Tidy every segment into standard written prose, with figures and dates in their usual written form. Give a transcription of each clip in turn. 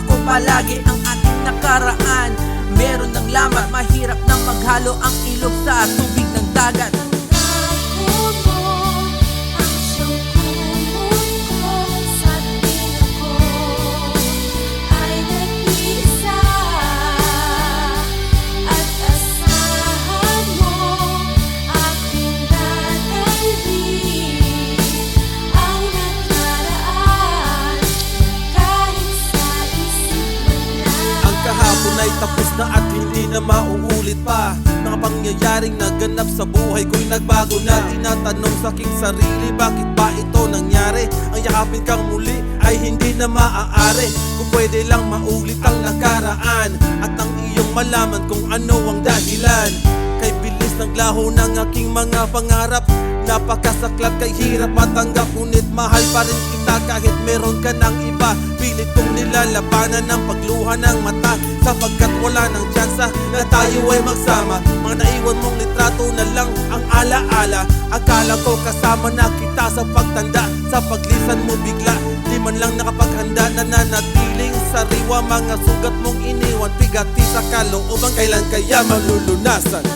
kasama ko palagi ang ating nakaraan. Meron ng lamat, mahirap nang maghalo ang ilog sa tubig ng dagat. Ay tapos na at hindi na mauulit pa. Mga pangyayaring naganap sa buhay ko'y nagbago na. Tinatanong sa aking sarili, bakit ba ito nangyari? Ang yakapin kang muli ay hindi na maaari. Kung pwede lang maulit ang nakaraan at ang iyong malaman kung ano ang dahilan. Kay bilis naglaho ng aking mga pangarap. Napakasaklat kay hirap matanggap, ngunit mahal pa rin kita kahit meron ka ng iba. Pilit kong nilalabanan ng pagluha ng mata, sapagkat wala nang tsansa na tayo ay magsama. Mga naiwan mong litrato na lang ang alaala. Akala ko kasama na kita sa pagtanda, sa paglisan mo bigla di man lang nakapaghanda. Nananatiling sariwa mga sugat mong iniwan, bigati sa kalooban, kailan kaya malulunasan?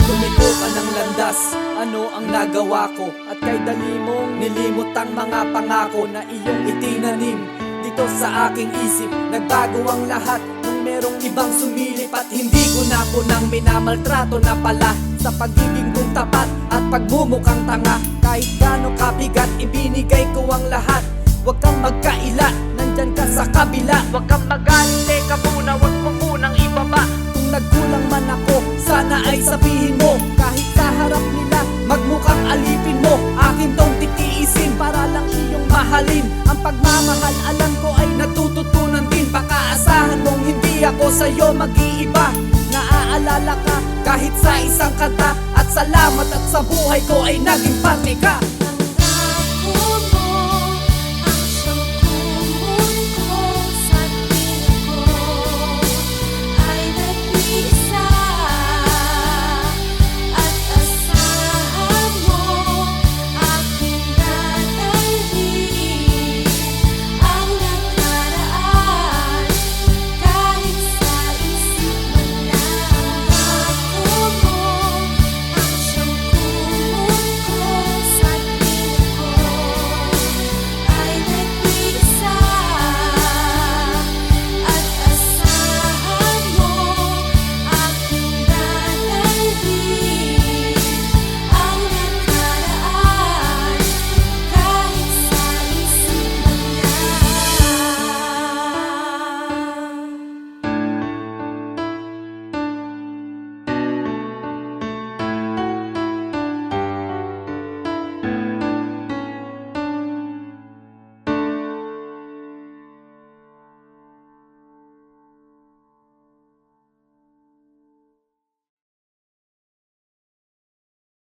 Lumiko ka ng landas, ano ang nagawa ko? At kay dali mong nilimot ang mga pangako na iyong itinanim dito sa aking isip. Nagbago ang lahat nung merong ibang sumilip, at hindi ko na po nang minamaltrato na pala sa pagiging kong tapat at pagmumukhang tanga. Kahit gaano kabigat, ibinigay ko ang lahat. Huwag kang magkaila, nandyan ka sa kabila. Huwag kang magalit, teka muna, huwag mo munang ibaba. Kung nagkulang man ako, sana ay sabihin mo. Kahit sa harap nila, magmukhang alipin mo. Akin tong titiisin para lang iyong mahalin. Ang pagmamahal alam ko ay natututunan din. Baka asahan mong hindi ako sa'yo mag-iiba. Naaalala ka kahit sa isang kanta, at salamat at sa buhay ko ay naging parte ka.